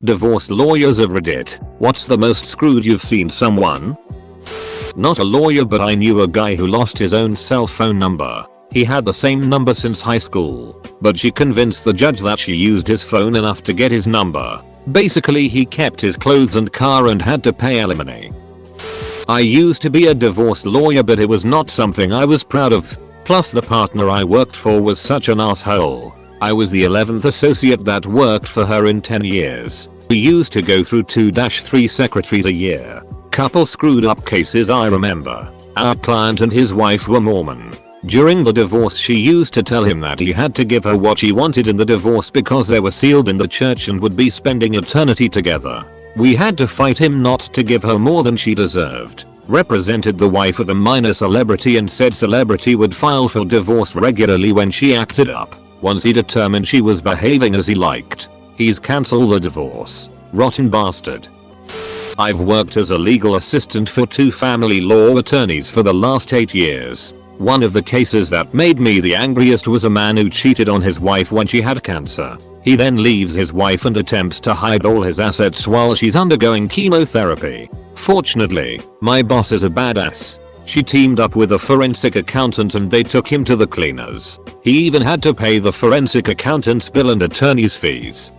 Divorce lawyers of Reddit. What's the most screwed you've seen someone? Not a lawyer, but I knew a guy who lost his own cell phone number. He had the same number since high school, but she convinced the judge that she used his phone enough to get his number. Basically, he kept his clothes and car and had to pay alimony. I used to be a divorce lawyer, but it was not something I was proud of. Plus, the partner I worked for was such an asshole. I was the 11th associate that worked for her in 10 years. We used to go through 2-3 secretaries a year. Couple screwed up cases I remember. Our client and his wife were Mormon. During the divorce, she used to tell him that he had to give her what she wanted in the divorce because they were sealed in the church and would be spending eternity together. We had to fight him not to give her more than she deserved. Represented the wife of a minor celebrity and said celebrity would file for divorce regularly when she acted up. Once he determined she was behaving as he liked, he's cancelled the divorce. Rotten bastard. I've worked as a legal assistant for 2 family law attorneys for the last 8 years. One of the cases that made me the angriest was a man who cheated on his wife when she had cancer. He then leaves his wife and attempts to hide all his assets while she's undergoing chemotherapy. Fortunately, my boss is a badass. She teamed up with a forensic accountant and they took him to the cleaners. He even had to pay the forensic accountant's bill and attorney's fees.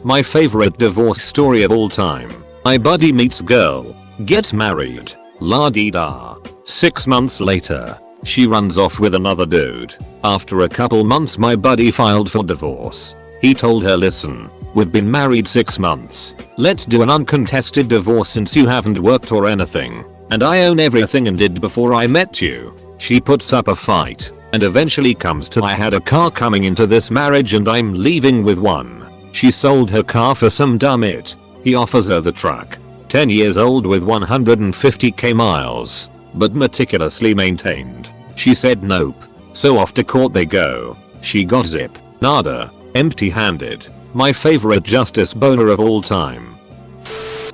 My favorite divorce story of all time. My buddy meets girl, gets married, la-dee-da. 6 months later, she runs off with another dude. After a couple months, my buddy filed for divorce. He told her, listen, we've been married 6 months. Let's do an uncontested divorce since you haven't worked or anything. And I own everything and did before I met you. She puts up a fight and eventually comes to, I had a car coming into this marriage and I'm leaving with one. She sold her car for some dumb it. He offers her the truck. 10 years old with 150k miles, but meticulously maintained. She said nope. So off to court they go. She got zip, nada, empty-handed. My favorite justice boner of all time.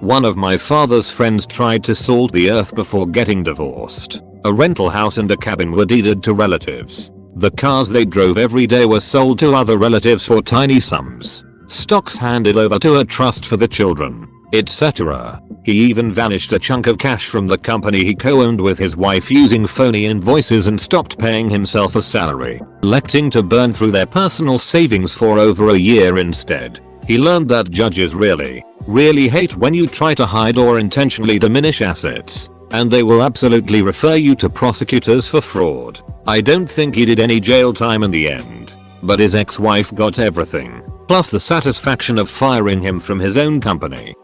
One of my father's friends tried to salt the earth before getting divorced. A rental house and a cabin were deeded to relatives. The cars they drove every day were sold to other relatives for tiny sums. Stocks handed over to a trust for the children, etc. He even vanished a chunk of cash from the company he co-owned with his wife using phony invoices and stopped paying himself a salary, electing to burn through their personal savings for over a year instead. He learned that judges really hate when you try to hide or intentionally diminish assets, and they will absolutely refer you to prosecutors for fraud. I don't think he did any jail time in the end, but his ex-wife got everything, plus the satisfaction of firing him from his own company.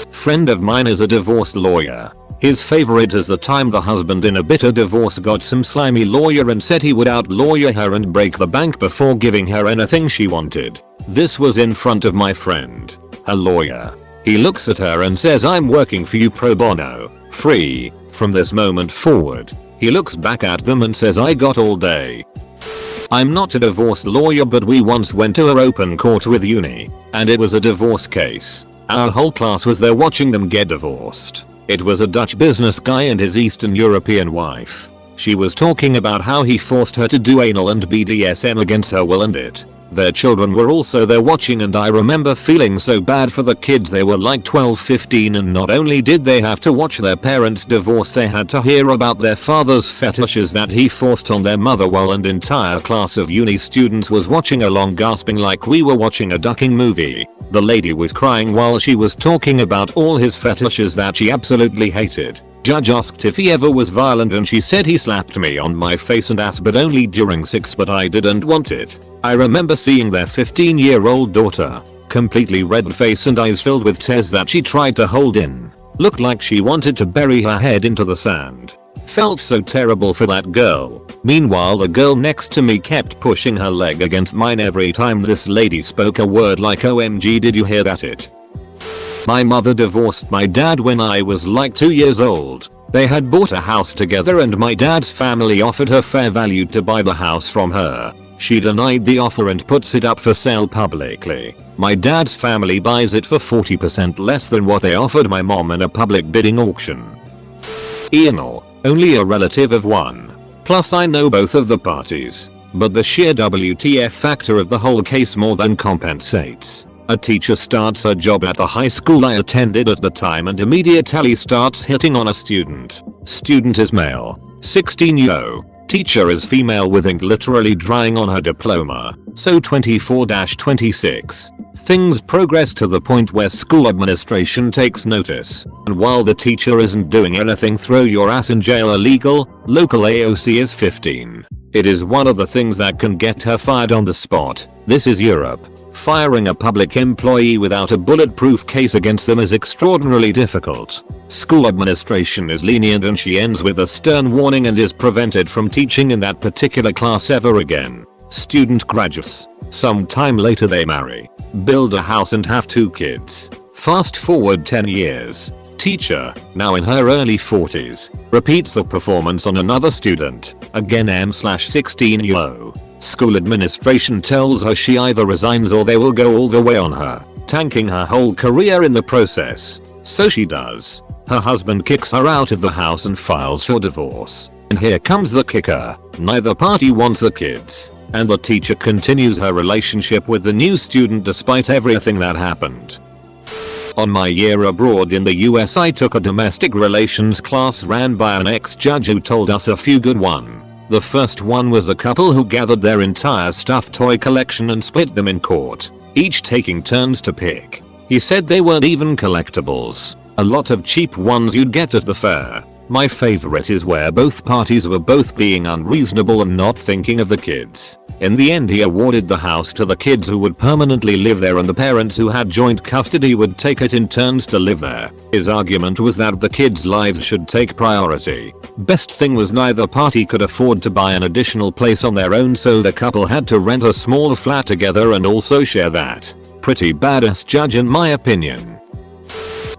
Friend of mine is a divorce lawyer. His favorite is the time the husband in a bitter divorce got some slimy lawyer and said he would out-lawyer her and break the bank before giving her anything she wanted. This was in front of my friend, her lawyer. He looks at her and says, I'm working for you pro bono, free. From this moment forward, he looks back at them and says, I got all day. I'm not a divorce lawyer, but we once went to a open court with uni, and it was a divorce case. Our whole class was there watching them get divorced. It was a Dutch business guy and his Eastern European wife. She was talking about how he forced her to do anal and BDSM against her will and it. Their children were also there watching, and I remember feeling so bad for the kids. They were like 12-15, and not only did they have to watch their parents divorce, they had to hear about their father's fetishes that he forced on their mother while an entire class of uni students was watching along, gasping like we were watching a ducking movie. The lady was crying while she was talking about all his fetishes that she absolutely hated. Judge asked if he ever was violent and she said he slapped me on my face and ass, but only during sex, but I didn't want it. I remember seeing their 15-year-old daughter, completely red face and eyes filled with tears that she tried to hold in. Looked like she wanted to bury her head into the sand. Felt so terrible for that girl. Meanwhile, the girl next to me kept pushing her leg against mine every time this lady spoke a word, like OMG, did you hear that it? My mother divorced my dad when I was like 2 years old. They had bought a house together and my dad's family offered her fair value to buy the house from her. She denied the offer and puts it up for sale publicly. My dad's family buys it for 40% less than what they offered my mom in a public bidding auction. Anal, only a relative of one. Plus I know both of the parties, but the sheer WTF factor of the whole case more than compensates. A teacher starts her job at the high school I attended at the time and immediately starts hitting on a student. Student is male, 16-year-old. Teacher is female with ink literally drying on her diploma, so 24-26. Things progress to the point where school administration takes notice, and while the teacher isn't doing anything, throw your ass in jail illegal. Local AOC is 15. It is one of the things that can get her fired on the spot. This is Europe. Firing a public employee without a bulletproof case against them is extraordinarily difficult. School administration is lenient and she ends with a stern warning and is prevented from teaching in that particular class ever again. Student graduates. Some time later they marry, build a house and have 2 kids. Fast forward 10 years. Teacher, now in her early 40s, repeats the performance on another student, again M/16-year-old. School administration tells her she either resigns or they will go all the way on her, tanking her whole career in the process. So she does. Her husband kicks her out of the house and files for divorce. And here comes the kicker. Neither party wants the kids, and the teacher continues her relationship with the new student despite everything that happened. On my year abroad in the US, I took a domestic relations class ran by an ex-judge who told us a few good ones. The first one was a couple who gathered their entire stuffed toy collection and split them in court, each taking turns to pick. He said they weren't even collectibles, a lot of cheap ones you'd get at the fair. My favorite is where both parties were both being unreasonable and not thinking of the kids. In the end he awarded the house to the kids who would permanently live there and the parents who had joint custody would take it in turns to live there. His argument was that the kids' lives should take priority. Best thing was neither party could afford to buy an additional place on their own, so the couple had to rent a small flat together and also share that. Pretty badass judge in my opinion.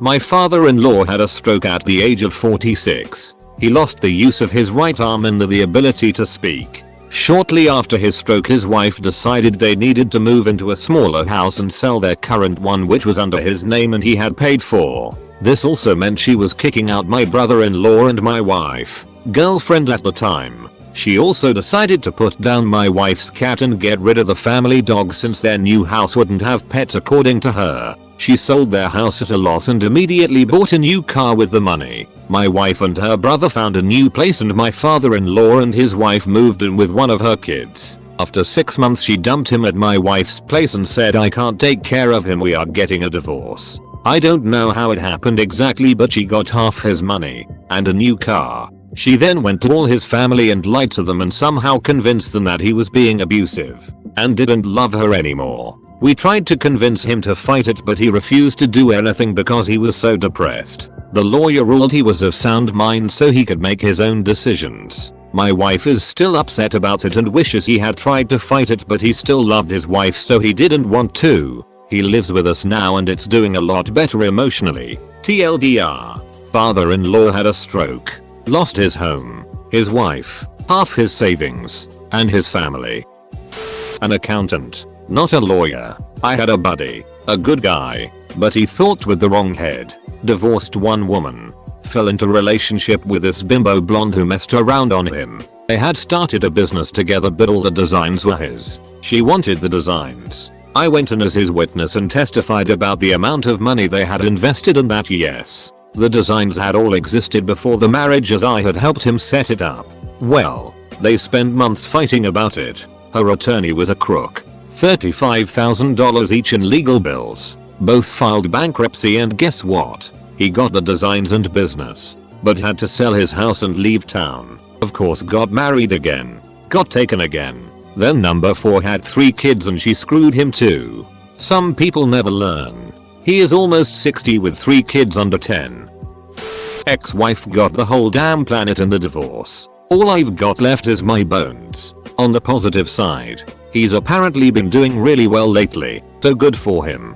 My father-in-law had a stroke at the age of 46. He lost the use of his right arm and the ability to speak. Shortly after his stroke, his wife decided they needed to move into a smaller house and sell their current one, which was under his name and he had paid for. This also meant she was kicking out my brother-in-law and my wife, girlfriend at the time. She also decided to put down my wife's cat and get rid of the family dog since their new house wouldn't have pets according to her. She sold their house at a loss and immediately bought a new car with the money. My wife and her brother found a new place and my father-in-law and his wife moved in with one of her kids. After 6 months she dumped him at my wife's place and said, "I can't take care of him, we are getting a divorce." I don't know how it happened exactly, but she got half his money and a new car. She then went to all his family and lied to them and somehow convinced them that he was being abusive and didn't love her anymore. We tried to convince him to fight it, but he refused to do anything because he was so depressed. The lawyer ruled he was of sound mind so he could make his own decisions. My wife is still upset about it and wishes he had tried to fight it, but he still loved his wife so he didn't want to. He lives with us now and it's doing a lot better emotionally. TLDR. Father-in-law had a stroke. Lost his home, his wife, half his savings, and his family. An accountant. Not a lawyer. I had a buddy, a good guy, but he thought with the wrong head. Divorced one woman. Fell into relationship with this bimbo blonde who messed around on him. They had started a business together but all the designs were his. She wanted the designs. I went in as his witness and testified about the amount of money they had invested and that yes, the designs had all existed before the marriage as I had helped him set it up. Well, they spent months fighting about it. Her attorney was a crook. $35,000 each in legal bills. Both filed bankruptcy and guess what? He got the designs and business, but had to sell his house and leave town. Of course got married again. Got taken again. Then number 4 had 3 kids and she screwed him too. Some people never learn. He is almost 60 with 3 kids under 10. Ex-wife got the whole damn planet in the divorce. All I've got left is my bones. On the positive side, he's apparently been doing really well lately, so good for him.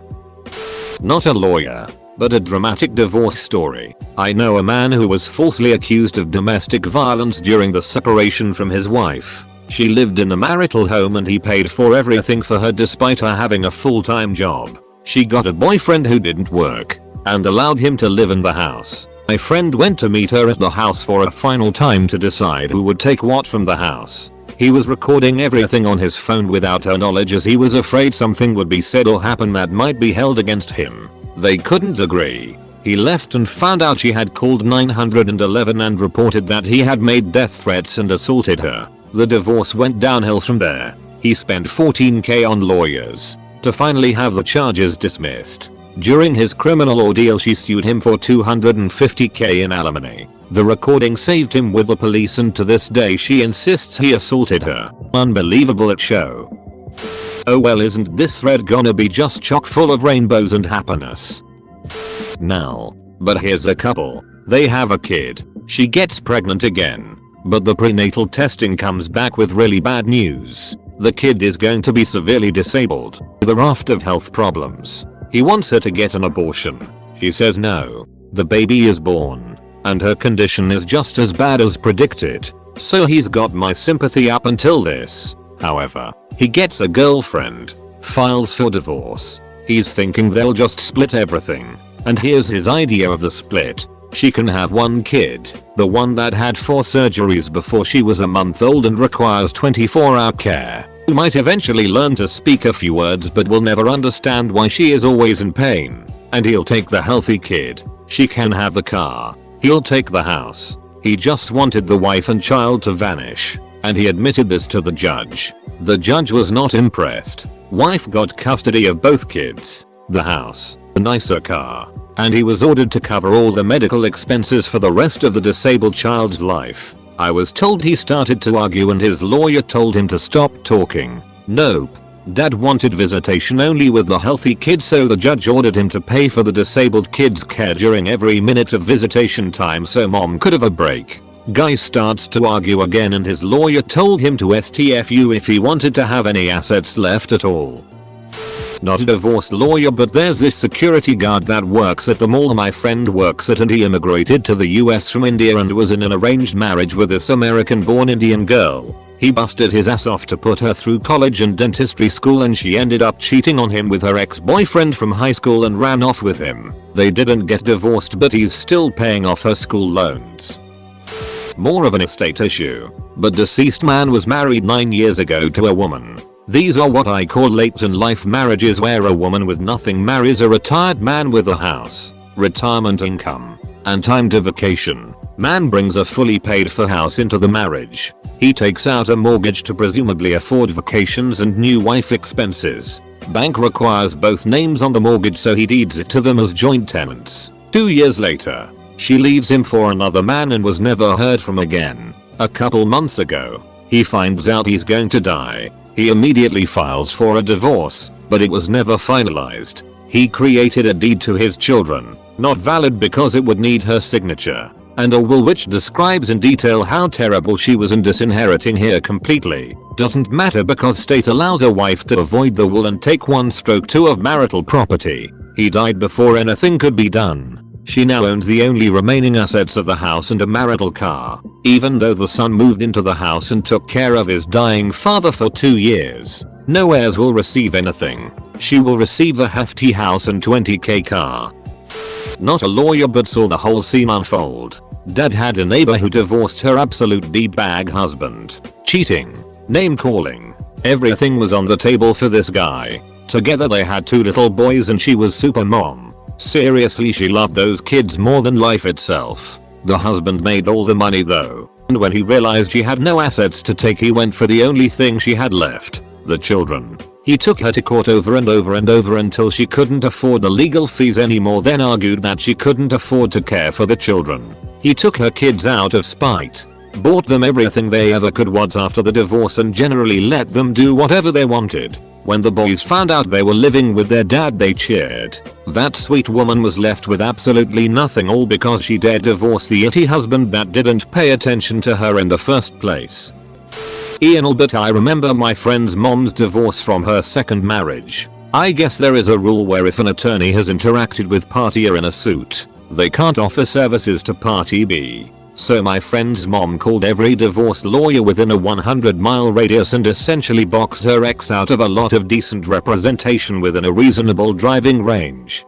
Not a lawyer, but a dramatic divorce story. I know a man who was falsely accused of domestic violence during the separation from his wife. She lived in the marital home and he paid for everything for her despite her having a full-time job. She got a boyfriend who didn't work and allowed him to live in the house. My friend went to meet her at the house for a final time to decide who would take what from the house. He was recording everything on his phone without her knowledge as he was afraid something would be said or happen that might be held against him. They couldn't agree. He left and found out she had called 911 and reported that he had made death threats and assaulted her. The divorce went downhill from there. He spent $14,000 on lawyers to finally have the charges dismissed. During his criminal ordeal she sued him for $250,000 in alimony. The recording saved him with the police and to this day she insists he assaulted her. Unbelievable at show. Oh well, isn't this thread gonna be just chock full of rainbows and happiness? Now. But here's a couple. They have a kid. She gets pregnant again. But the prenatal testing comes back with really bad news. The kid is going to be severely disabled with a raft of health problems. He wants her to get an abortion. She says no. The baby is born, and her condition is just as bad as predicted. So he's got my sympathy up until this. However, he gets a girlfriend, files for divorce. He's thinking they'll just split everything. And here's his idea of the split. She can have one kid, the one that had 4 surgeries before she was a month old and requires 24-hour care. Who might eventually learn to speak a few words but will never understand why she is always in pain. And he'll take the healthy kid. She can have the car. He'll take the house. He just wanted the wife and child to vanish. And he admitted this to the judge. The judge was not impressed. Wife got custody of both kids, the house, the nicer car, and he was ordered to cover all the medical expenses for the rest of the disabled child's life. I was told he started to argue and his lawyer told him to stop talking. Nope. Dad wanted visitation only with the healthy kid, so the judge ordered him to pay for the disabled kid's care during every minute of visitation time so mom could have a break. Guy starts to argue again and his lawyer told him to STFU if he wanted to have any assets left at all. Not a divorce lawyer, but there's this security guard that works at the mall my friend works at, and he immigrated to the US from India and was in an arranged marriage with this American-born Indian girl. He busted his ass off to put her through college and dentistry school, and she ended up cheating on him with her ex-boyfriend from high school and ran off with him. They didn't get divorced, but he's still paying off her school loans. More of an estate issue. But deceased man was married 9 years ago to a woman. These are what I call late in life marriages, where a woman with nothing marries a retired man with a house, retirement income, and time to vacation. Man brings a fully paid for house into the marriage. He takes out a mortgage to presumably afford vacations and new wife expenses. Bank requires both names on the mortgage, so he deeds it to them as joint tenants. 2 years later, she leaves him for another man and was never heard from again. A couple months ago, he finds out he's going to die. He immediately files for a divorce, but it was never finalized. He created a deed to his children, not valid because it would need her signature, and a will which describes in detail how terrible she was in disinheriting her completely. Doesn't matter because state allows a wife to avoid the will and take 1/2 of marital property. He died before anything could be done. She now owns the only remaining assets of the house and a marital car, even though the son moved into the house and took care of his dying father for 2 years. No heirs will receive anything. She will receive a hefty house and $20,000 car. Not a lawyer, but saw the whole scene unfold. Dad had a neighbor who divorced her absolute d-bag husband. Cheating, name calling, everything was on the table for this guy. Together they had 2 little boys and she was super mom. Seriously, she loved those kids more than life itself. The husband made all the money though, and when he realized she had no assets to take, he went for the only thing she had left, the children. He took her to court over and over and over until she couldn't afford the legal fees anymore, then argued that she couldn't afford to care for the children. He took her kids out of spite, bought them everything they ever could want after the divorce, and generally let them do whatever they wanted. When the boys found out they were living with their dad, they cheered. That sweet woman was left with absolutely nothing, all because she dared divorce the itty husband that didn't pay attention to her in the first place. Ian Albert, I remember my friend's mom's divorce from her second marriage. I guess there is a rule where if an attorney has interacted with party A in a suit, they can't offer services to party B. So my friend's mom called every divorce lawyer within a 100-mile radius and essentially boxed her ex out of a lot of decent representation within a reasonable driving range.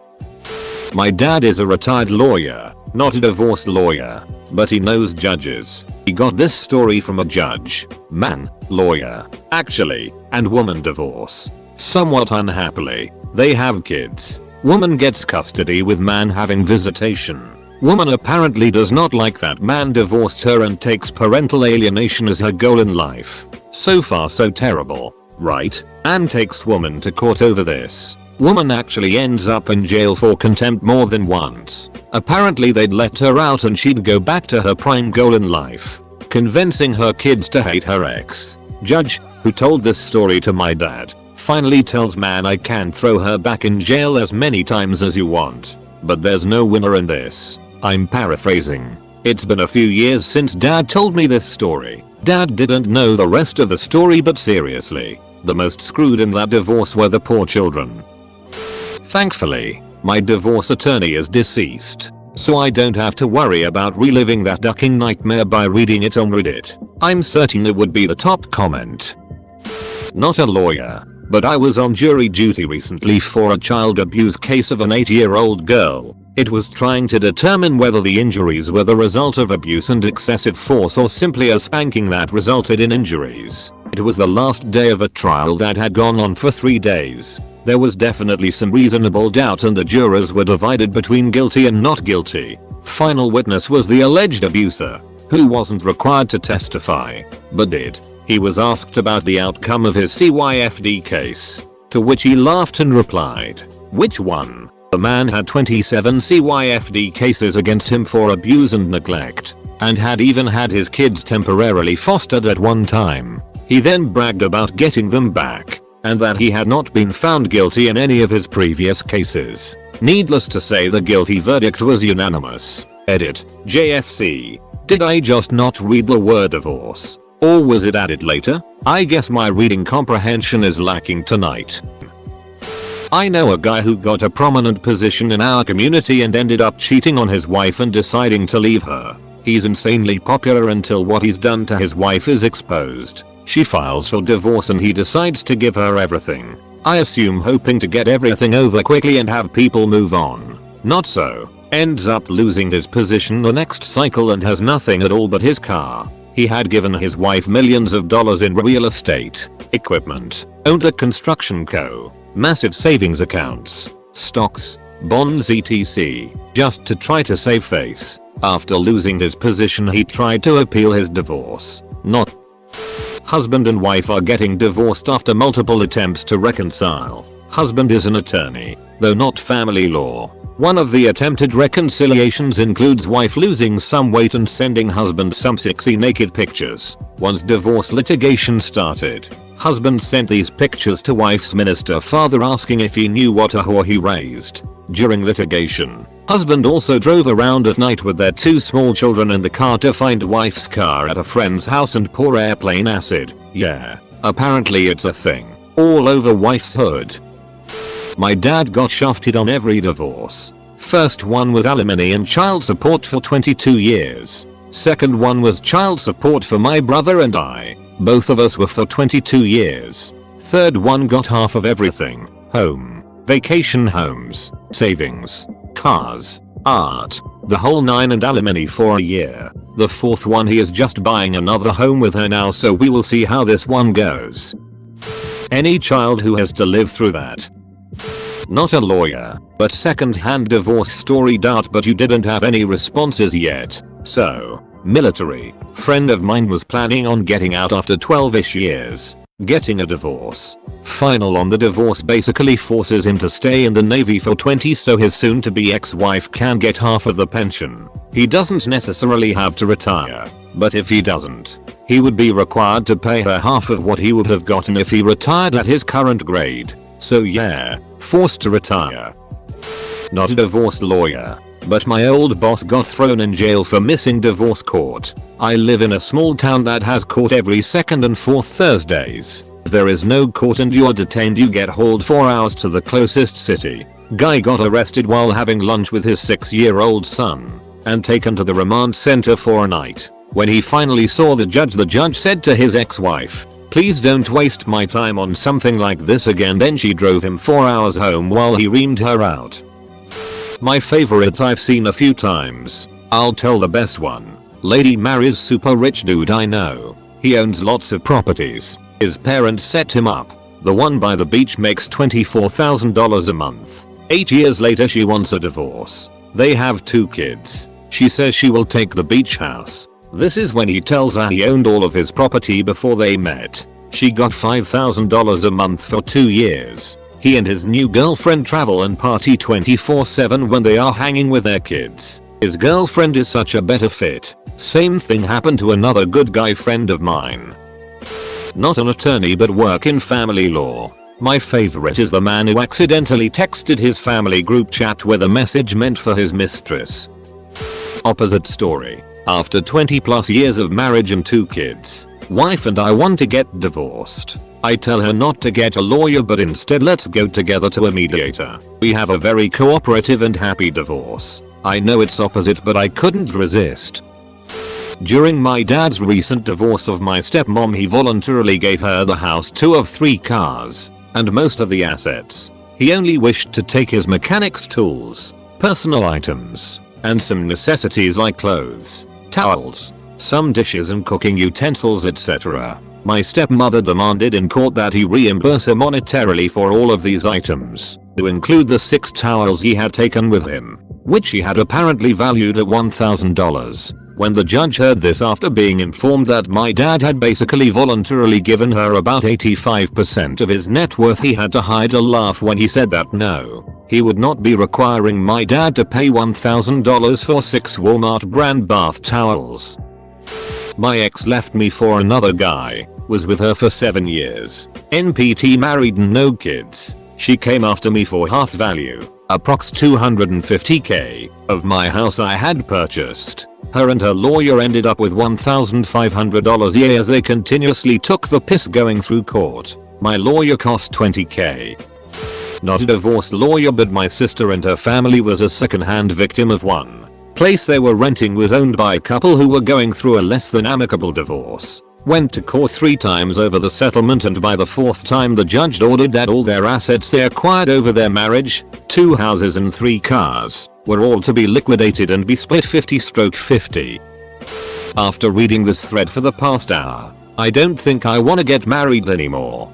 My dad is a retired lawyer. Not a divorce lawyer, but he knows judges. He got this story from a judge. Man, lawyer, actually, and woman divorce. Somewhat unhappily, they have kids. Woman gets custody with man having visitation. Woman apparently does not like that man divorced her and takes parental alienation as her goal in life. So far so terrible, right? And takes woman to court over this. Woman actually ends up in jail for contempt more than once. Apparently they'd let her out and she'd go back to her prime goal in life. Convincing her kids to hate her ex. Judge, who told this story to my dad, finally tells man I can throw her back in jail as many times as you want. But there's no winner in this. I'm paraphrasing. It's been a few years since dad told me this story. Dad didn't know the rest of the story, but seriously, the most screwed in that divorce were the poor children. Thankfully, my divorce attorney is deceased, so I don't have to worry about reliving that ducking nightmare by reading it on Reddit. I'm certain it would be the top comment. Not a lawyer, but I was on jury duty recently for a child abuse case of an 8-year-old girl. It was trying to determine whether the injuries were the result of abuse and excessive force or simply a spanking that resulted in injuries. It was the last day of a trial that had gone on for 3 days. There was definitely some reasonable doubt and the jurors were divided between guilty and not guilty. Final witness was the alleged abuser, who wasn't required to testify, but did. He was asked about the outcome of his CYFD case, to which he laughed and replied, "Which one?" The man had 27 CYFD cases against him for abuse and neglect, and had even had his kids temporarily fostered at one time. He then bragged about getting them back, and that he had not been found guilty in any of his previous cases. Needless to say, the guilty verdict was unanimous. Edit. JFC. Did I just not read the word divorce? Or was it added later? I guess my reading comprehension is lacking tonight. I know a guy who got a prominent position in our community and ended up cheating on his wife and deciding to leave her. He's insanely popular until what he's done to his wife is exposed. She files for divorce and he decides to give her everything. I assume hoping to get everything over quickly and have people move on. Not so. Ends up losing his position the next cycle and has nothing at all but his car. He had given his wife millions of dollars in real estate, equipment, owned a construction co, massive savings accounts, stocks, bonds etc. just to try to save face. After losing his position he tried to appeal his divorce. Not. Husband and wife are getting divorced after multiple attempts to reconcile. Husband is an attorney, though not family law. One of the attempted reconciliations includes wife losing some weight and sending husband some sexy naked pictures. Once divorce litigation started, husband sent these pictures to wife's minister father asking if he knew what a whore he raised. During litigation, husband also drove around at night with their 2 small children in the car to find wife's car at a friend's house and pour airplane acid. Yeah, apparently it's a thing. All over wife's hood. My dad got shafted on every divorce. First one was alimony and child support for 22 years. Second one was child support for my brother and I. Both of us were for 22 years. Third one got half of everything. Home, vacation homes, savings, cars, art, the whole 9 and alimony for a year. The fourth one he is just buying another home with her now, so we will see how this one goes. Any child who has to live through that. Not a lawyer, but second-hand divorce story. But you didn't have any responses yet. So, military. Friend of mine was planning on getting out after 12ish years. Getting a divorce. Final on the divorce basically forces him to stay in the Navy for 20 so his soon-to-be ex-wife can get half of the pension. He doesn't necessarily have to retire, but if he doesn't, he would be required to pay her half of what he would have gotten if he retired at his current grade. So yeah, forced to retire. Not a divorce lawyer, but my old boss got thrown in jail for missing divorce court. I live in a small town that has court every second and fourth Thursdays. If there is no court and you're detained, you get hauled 4 hours to the closest city. Guy got arrested while having lunch with his 6-year-old son and taken to the remand center for a night. When he finally saw the judge said to his ex-wife, "Please don't waste my time on something like this again." Then she drove him 4 hours home while he reamed her out. My favorite I've seen a few times. I'll tell the best one. Lady marries super rich dude I know. He owns lots of properties. His parents set him up. The one by the beach makes $24,000 a month. 8 years later she wants a divorce. They have 2 kids. She says she will take the beach house. This is when he tells her he owned all of his property before they met. She got $5,000 a month for 2 years. He and his new girlfriend travel and party 24/7 when they are hanging with their kids. His girlfriend is such a better fit. Same thing happened to another good guy friend of mine. Not an attorney but work in family law. My favorite is the man who accidentally texted his family group chat with a message meant for his mistress. Opposite story. After 20 plus years of marriage and 2 kids, wife and I want to get divorced. I tell her not to get a lawyer but instead let's go together to a mediator. We have a very cooperative and happy divorce. I know it's opposite but I couldn't resist. During my dad's recent divorce of my stepmom he voluntarily gave her the house, 2 of 3 cars, and most of the assets. He only wished to take his mechanic's tools, personal items, and some necessities like clothes, towels, some dishes and cooking utensils etc. My stepmother demanded in court that he reimburse her monetarily for all of these items, to include the 6 towels he had taken with him, which he had apparently valued at $1,000. When the judge heard this after being informed that my dad had basically voluntarily given her about 85% of his net worth, he had to hide a laugh when he said that no, he would not be requiring my dad to pay $1,000 for 6 Walmart brand bath towels. My ex left me for another guy, was with her for 7 years, NPT, married and no kids. She came after me for half value, approx $250k, of my house I had purchased. Her and her lawyer ended up with $1,500 a year as they continuously took the piss going through court. My lawyer cost $20k. Not a divorce lawyer but my sister and her family was a second-hand victim of one. Place they were renting was owned by a couple who were going through a less than amicable divorce. Went to court 3 times over the settlement and by the 4th time the judge ordered that all their assets they acquired over their marriage, 2 houses and 3 cars, were all to be liquidated and be split 50/50. After reading this thread for the past hour, I don't think I wanna get married anymore.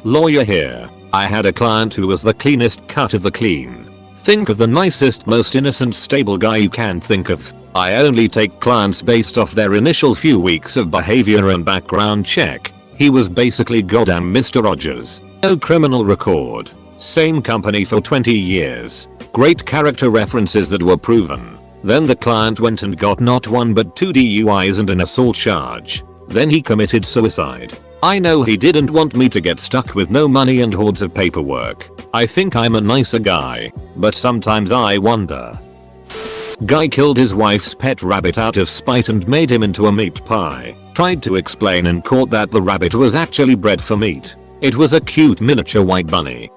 Lawyer here. I had a client who was the cleanest cut of the clean. Think of the nicest, most innocent, stable guy you can think of. I only take clients based off their initial few weeks of behavior and background check. He was basically goddamn Mr. Rogers. No criminal record. Same company for 20 years. Great character references that were proven. Then the client went and got not 1 but 2 DUIs and an assault charge. Then he committed suicide. I know he didn't want me to get stuck with no money and hordes of paperwork. I think I'm a nicer guy, but sometimes I wonder. Guy killed his wife's pet rabbit out of spite and made him into a meat pie. Tried to explain in court that the rabbit was actually bred for meat. It was a cute miniature white bunny.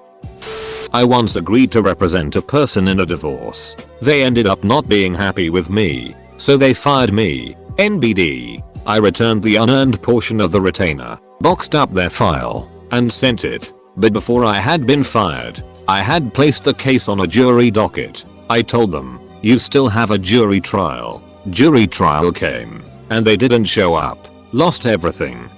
I once agreed to represent a person in a divorce. They ended up not being happy with me, so they fired me. NBD. I returned the unearned portion of the retainer, boxed up their file, and sent it. But before I had been fired, I had placed the case on a jury docket. I told them, you still have a jury trial. Jury trial came, and they didn't show up. Lost everything.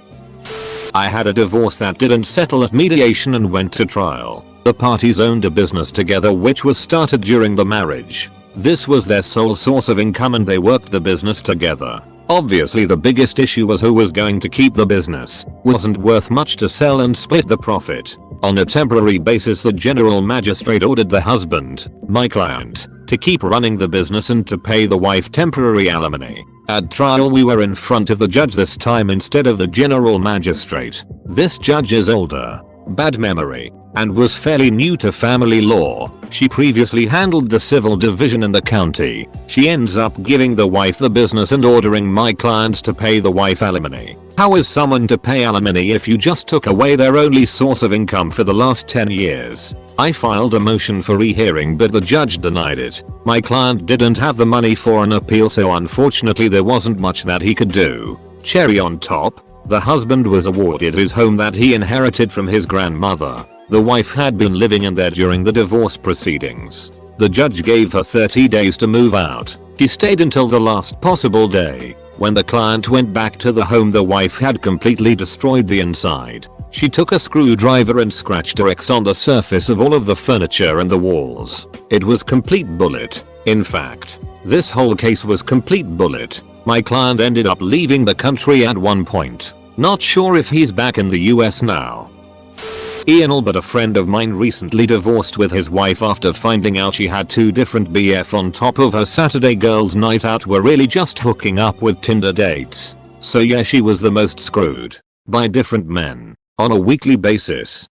I had a divorce that didn't settle at mediation and went to trial. The parties owned a business together which was started during the marriage. This was their sole source of income and they worked the business together. Obviously the biggest issue was who was going to keep the business. Wasn't worth much to sell and split the profit. On a temporary basis the general magistrate ordered the husband, my client, to keep running the business and to pay the wife temporary alimony. At trial we were in front of the judge this time instead of the general magistrate. This judge is older, bad memory, and was fairly new to family law. She previously handled the civil division in the county. She ends up giving the wife the business and ordering my client to pay the wife alimony. How is someone to pay alimony if you just took away their only source of income for the last 10 years? I filed a motion for rehearing but the judge denied it. My client didn't have the money for an appeal so unfortunately there wasn't much that he could do. Cherry on top, the husband was awarded his home that he inherited from his grandmother. The wife had been living in there during the divorce proceedings. The judge gave her 30 days to move out. She stayed until the last possible day. When the client went back to the home, the wife had completely destroyed the inside. She took a screwdriver and scratched her X on the surface of all of the furniture and the walls. It was complete bullet. In fact, this whole case was complete bullet. My client ended up leaving the country at one point. Not sure if he's back in the US now. Ian, but a friend of mine recently divorced with his wife after finding out she had 2 different BF on top of her Saturday girls night out were really just hooking up with Tinder dates. So yeah, she was the most screwed by different men on a weekly basis.